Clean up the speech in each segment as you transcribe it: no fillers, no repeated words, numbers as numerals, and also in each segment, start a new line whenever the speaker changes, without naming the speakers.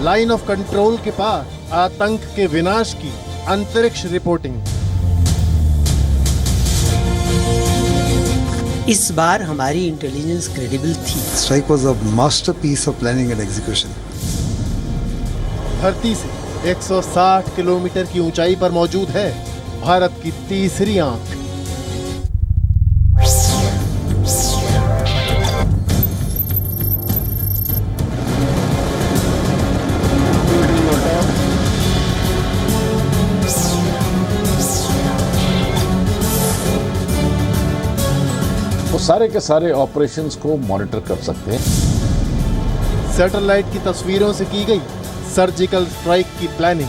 Line of control के पार आतंक के विनाश की अंतरिक्ष रिपोर्टिंग।
इस बार हमारी इंटेलिजेंस क्रेडिबल थी।
Strike was a masterpiece of planning and execution.
धरती से 160 किलोमीटर की ऊंचाई पर मौजूद है भारत की तीसरी आंख।
वो सारे के सारे ऑपरेशंस को मॉनिटर कर सकते हैं।
सैटेलाइट की तस्वीरों से की गई सर्जिकल स्ट्राइक की प्लानिंग।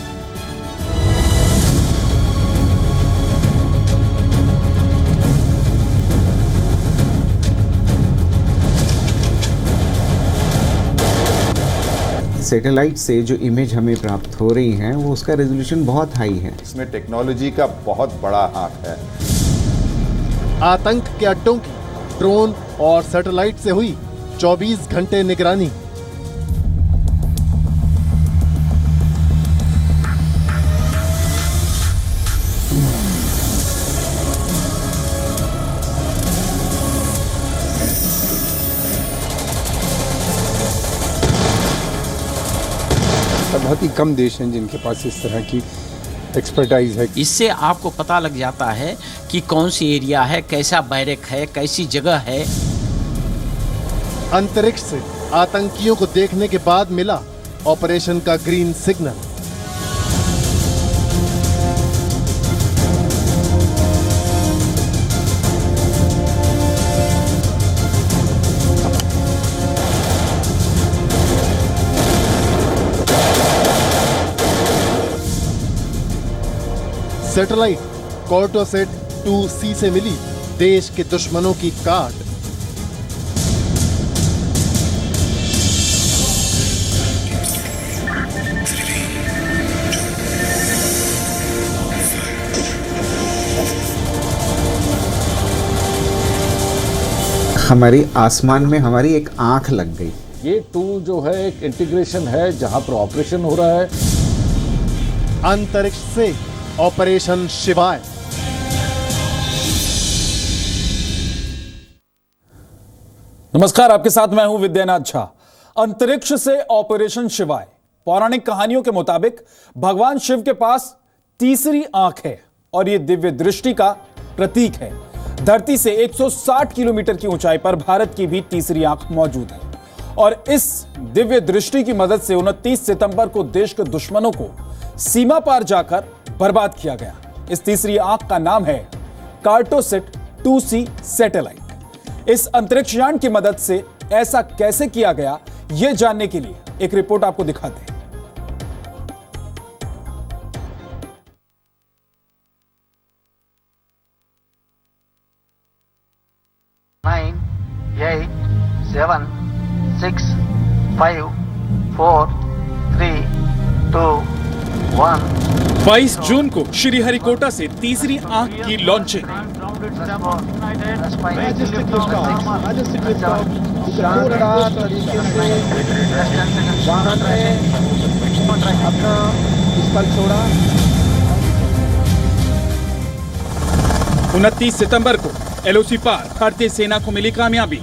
सैटेलाइट से जो इमेज हमें प्राप्त हो रही हैं वो उसका रेजोल्यूशन बहुत हाई है।
इसमें टेक्नोलॉजी का बहुत बड़ा हाथ है।
आतंक के अड्डों की ड्रोन और सैटेलाइट से हुई 24 घंटे निगरानी।
बहुत ही कम देश हैं जिनके पास इस तरह की एक्सपर्टाइज है।
इससे आपको पता लग जाता है कि कौन सी एरिया है, कैसा बैरक है, कैसी जगह है।
अंतरिक्ष से आतंकियों को देखने के बाद मिला ऑपरेशन का green signal. Satellite Cartosat 2C से मिली देश के दुश्मनों की काट।
हमारी आसमान में हमारी एक आंख लग गई।
ये टूल जो है एक इंटीग्रेशन है जहां पर ऑपरेशन हो रहा है।
अंतरिक्ष से ऑपरेशन शिवाय।
नमस्कार, आपके साथ मैं हूं विद्यानाथ झा। अंतरिक्ष से ऑपरेशन शिवाय। पौराणिक कहानियों के मुताबिक भगवान शिव के पास तीसरी आंख है और यह दिव्य दृष्टि का प्रतीक है। धरती से 160 किलोमीटर की ऊंचाई पर भारत की भी तीसरी आंख मौजूद है और इस दिव्य दृष्टि की मदद से 29 सितंबर को देश के दुश्मनों को सीमा पार जाकर बर्बाद किया गया। इस तीसरी आंख का नाम है कार्टोसैट 2C सैटेलाइट। इस अंतरिक्ष यान की मदद से ऐसा कैसे किया गया, यह जानने के लिए एक रिपोर्ट आपको दिखाते हैं।
9, 8, 7, 6, 5, 4, 3, 2, 1।
22 जून को श्रीहरिकोटा से तीसरी आंख की लॉन्चिंग।
अपना
29 सितंबर को LOC पार भारतीय सेना को मिली कामयाबी।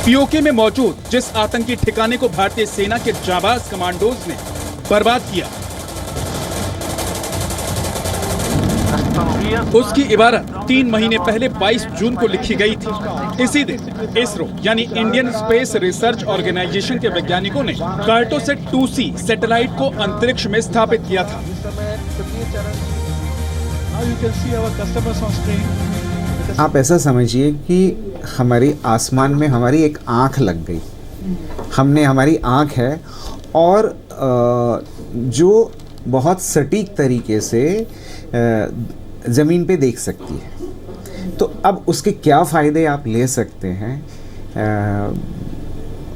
पीओके में मौजूद जिस आतंकी ठिकाने को भारतीय सेना के जाबाज कमांडोज ने बर्बाद किया, उसकी इबारत 3 महीने पहले 22 जून को लिखी गई थी। इसी दिन इसरो यानी इंडियन स्पेस रिसर्च ऑर्गेनाइजेशन के वैज्ञानिकों ने कार्टोसैट 2C सैटेलाइट को अंतरिक्ष में स्थापित किया था।
आप ऐसा समझिए कि हमारी आसमान में हमारी एक आंख लग गई। हमारी आंख है और जो बहुत सटीक तरीके से ज़मीन पे देख सकती है। तो अब उसके क्या फ़ायदे आप ले सकते हैं,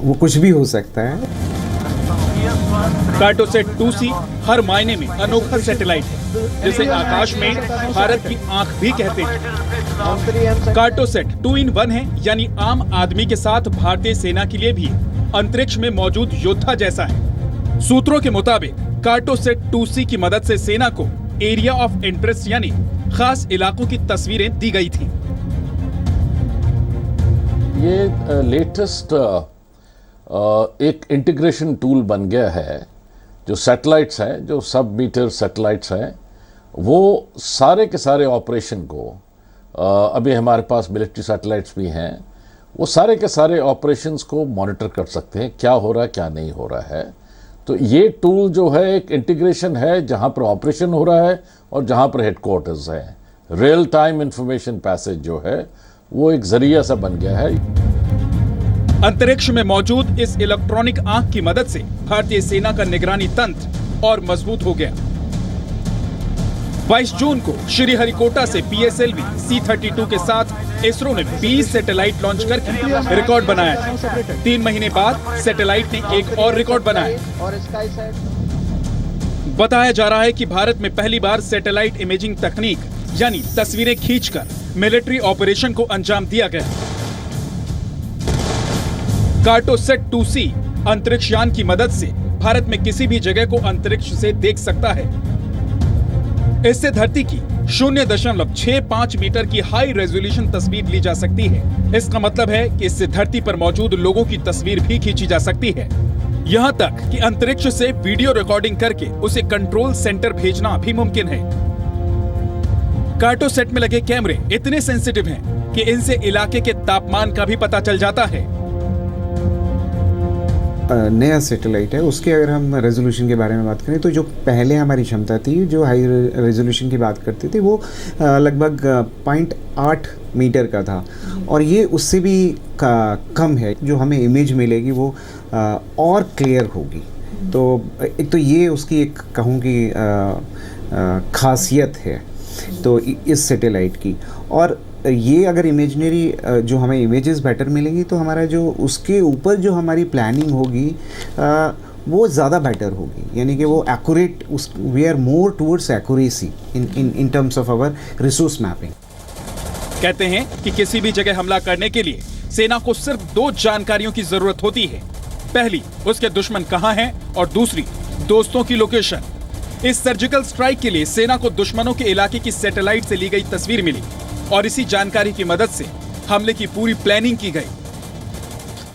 वो कुछ भी हो सकता है।
कार्टोसैट 2C हर मायने में अनोखा सैटेलाइट है।
जिसे आकाश में भारत की आंख भी कहते हैं। कार्टोसेट 2-in-1 है, यानी आम आदमी के साथ भारतीय सेना के लिए भी अंतरिक्ष में मौजूद योद्धा जैसा है। सूत्रों के मुताबिक कार्टोसेट 2C की मदद से सेना को एरिया ऑफ इंटरेस्ट यानी खास इलाकों की तस्वीरें दी गई थी।
ये लेटेस्ट एक इंटीग्रेशन टूल बन गया है। जो सैटेलाइट्स हैं, जो सब मीटर सैटेलाइट्स हैं, वो सारे के सारे ऑपरेशन को अभी हमारे पास मिलिट्री सैटेलाइट्स भी हैं, वो सारे के सारे ऑपरेशंस को मॉनिटर कर सकते हैं, क्या हो रहा है क्या नहीं हो रहा है। तो ये टूल जो है एक इंटीग्रेशन है, जहाँ पर ऑपरेशन हो रहा है और जहाँ पर हेडक्वार्टर्स है। रियल टाइम इंफॉर्मेशन पैसेज जो है वो एक जरिया सा बन गया है।
अंतरिक्ष में मौजूद इस इलेक्ट्रॉनिक आंख की मदद से भारतीय सेना का निगरानी तंत्र और मजबूत हो गया। 22 जून को श्रीहरिकोटा से PSLV C-32 के साथ इसरो ने 20 सैटेलाइट लॉन्च करके रिकॉर्ड बनाया। 3 महीने बाद सैटेलाइट ने एक और रिकॉर्ड बनाया। बताया जा रहा है कि भारत में पहली बार सैटेलाइट इमेजिंग तकनीक यानी तस्वीरें खींचकर मिलिट्री ऑपरेशन को अंजाम दिया गया। कार्टोसेट 2C अंतरिक्ष यान की मदद से भारत में किसी भी जगह को अंतरिक्ष से देख सकता है। इससे धरती की 0.65 मीटर की हाई रेजोल्यूशन तस्वीर ली जा सकती है। इसका मतलब है कि इससे धरती पर मौजूद लोगों की तस्वीर भी खींची जा सकती है। यहाँ तक कि अंतरिक्ष से वीडियो रिकॉर्डिंग करके उसे कंट्रोल सेंटर भेजना भी मुमकिन है। कार्टोसेट में लगे कैमरे इतने सेंसिटिव हैं कि इनसे इलाके के तापमान का भी पता चल जाता है।
नया सैटेलाइट है, उसके अगर हम रेजोल्यूशन के बारे में बात करें तो जो पहले हमारी क्षमता थी, जो हाई रेजोल्यूशन की बात करते थे, वो लगभग 0.8 मीटर का था और ये उससे भी कम है। जो हमें इमेज मिलेगी वो और क्लियर होगी। तो एक तो ये उसकी एक कहूँ कि खासियत है तो इस सैटेलाइट की। और ये अगर इमेजनरी जो हमें इमेजेस बेटर मिलेंगी तो हमारा जो उसके ऊपर जो हमारी प्लानिंग होगी वो ज़्यादा बेटर होगी, यानी कि वो accurate, we are more towards accuracy in terms of our resource mapping.
कहते हैं कि किसी भी जगह हमला करने के लिए सेना को सिर्फ 2 जानकारियों की जरूरत होती है। पहली, उसके दुश्मन कहां हैं, और दूसरी, दोस्तों की लोकेशन। इस सर्जिकल स्ट्राइक के लिए सेना को दुश्मनों के इलाके की सैटेलाइट से ली गई तस्वीर मिली और इसी जानकारी की मदद से हमले की पूरी प्लानिंग की गई।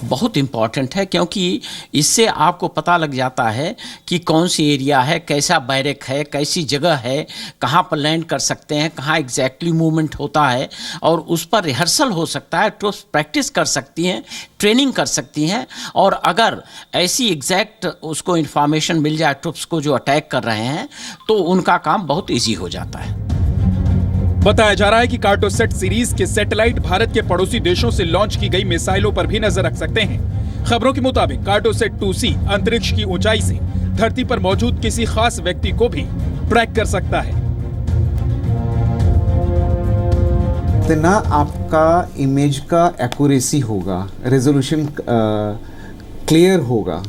बहुत इम्पॉर्टेंट है, क्योंकि इससे आपको पता लग जाता है कि कौन सी एरिया है, कैसा बैरक है, कैसी जगह है, कहाँ पर लैंड कर सकते हैं, कहाँ एग्जैक्टली मूवमेंट होता है, और उस पर रिहर्सल हो सकता है, ट्रूप्स प्रैक्टिस कर सकती हैं, ट्रेनिंग कर सकती हैं। और अगर ऐसी एग्जैक्ट उसको इन्फॉर्मेशन मिल जाए ट्रूप्स को जो अटैक कर रहे हैं, तो उनका काम बहुत ईजी हो जाता है।
बताया जा रहा है कि कार्टोसेट सीरीज के सैटेलाइट भारत के पड़ोसी देशों से लॉन्च की गई मिसाइलों पर भी नजर रख सकते हैं। खबरों के मुताबिक कार्टोसेट 2C अंतरिक्ष की ऊंचाई से धरती पर मौजूद किसी खास व्यक्ति को भी ट्रैक कर सकता है।
इतना आपका इमेज का एक्यूरेसी होगा, रेजोल्यूशन क्लियर होगा,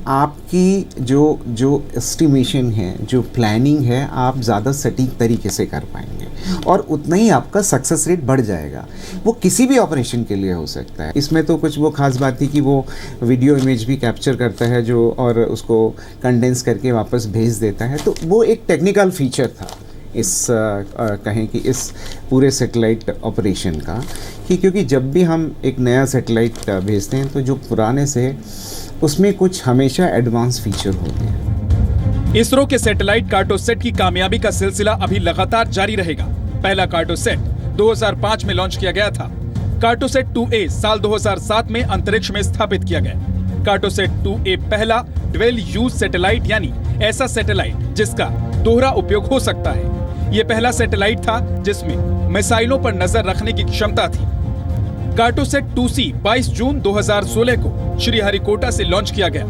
आपकी जो एस्टिमेशन है, जो प्लानिंग है, आप ज़्यादा सटीक तरीके से कर पाएंगे और उतना ही आपका सक्सेस रेट बढ़ जाएगा। वो किसी भी ऑपरेशन के लिए हो सकता है। इसमें तो कुछ वो खास बात थी कि वो वीडियो इमेज भी कैप्चर करता है जो, और उसको कंडेंस करके वापस भेज देता है। तो वो एक टेक्निकल फीचर था इस कहें कि इस पूरे सैटेलाइट ऑपरेशन का, कि क्योंकि जब भी हम एक नया सैटेलाइट भेजते हैं तो जो पुराने से उसमें कुछ हमेशा एडवांस फीचर होते हैं।
इसरो के सैटेलाइट कार्टोसेट की कामयाबी का सिलसिला अभी लगातार जारी रहेगा। पहला कार्टोसेट 2005 में लॉन्च किया गया था। कार्टोसेट 2A साल 2007 में अंतरिक्ष में स्थापित किया गया। कार्टोसेट 2A पहला ड्वेल यूज सैटेलाइट, यानी ऐसा सैटेलाइट जिसका दोहरा उपयोग हो सकता है। यह पहला सैटेलाइट था जिसमें मिसाइलों पर नजर रखने की क्षमता थी। कार्टोसेट 2C 22 जून 2016 को श्रीहरिकोटा से लॉन्च किया गया।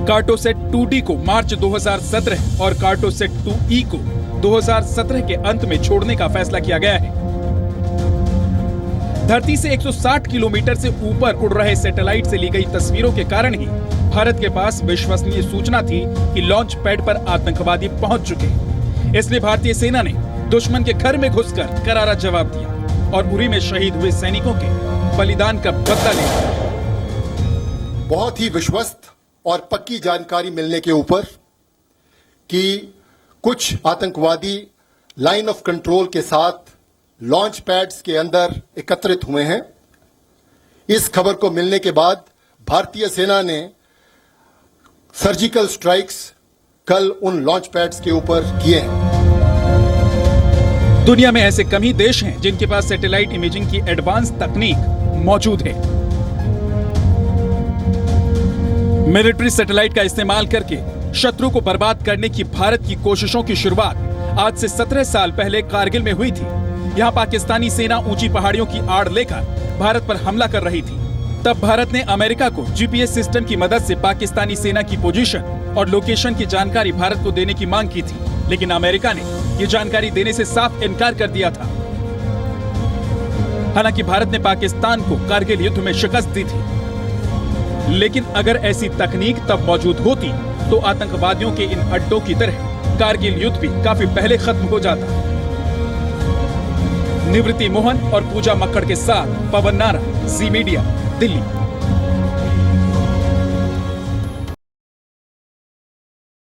कार्टोसेट 2D को मार्च 2017 और कार्टोसेट 2E को 2017 के अंत में छोड़ने का फैसला किया गया है। धरती से 160 किलोमीटर से ऊपर उड़ रहे सैटेलाइट से ली गई तस्वीरों के कारण ही भारत के पास विश्वसनीय सूचना थी कि लॉन्च पैड पर आतंकवादी पहुंच चुके हैं। इसलिए भारतीय सेना ने दुश्मन के घर में घुसकर करारा जवाब दिया और उरी में शहीद हुए सैनिकों के बलिदान का बदला लिया।
बहुत ही विश्वस्त और पक्की जानकारी मिलने के ऊपर कि कुछ आतंकवादी लाइन ऑफ कंट्रोल के साथ लॉन्च पैड्स के अंदर एकत्रित हुए हैं, इस खबर को मिलने के बाद भारतीय सेना ने सर्जिकल स्ट्राइक्स कल उन लॉन्च पैड्स के ऊपर किए हैं।
दुनिया में ऐसे कम ही देश हैं जिनके पास सैटेलाइट इमेजिंग की एडवांस तकनीक मौजूद है। मिलिट्री सैटेलाइट का इस्तेमाल करके शत्रु को बर्बाद करने की भारत की कोशिशों की शुरुआत आज से 17 साल पहले कारगिल में हुई थी। यहाँ पाकिस्तानी सेना ऊंची पहाड़ियों की आड़ लेकर भारत पर हमला कर रही थी। तब भारत ने अमेरिका को जीपीएस सिस्टम की मदद से पाकिस्तानी सेना की पोजीशन और लोकेशन की जानकारी भारत को देने की मांग की थी, लेकिन अमेरिका ने ये जानकारी देने से साफ इनकार कर दिया था। हालांकि भारत ने पाकिस्तान को कारगिल युद्ध में शिकस्त दी थी, लेकिन अगर ऐसी तकनीक तब मौजूद होती तो आतंकवादियों के इन अड्डों की तरह कारगिल युद्ध भी काफी पहले खत्म हो जाता। निवृत्ति मोहन और पूजा मक्कड़ के साथ पवन नारा, जी मीडिया, दिल्ली।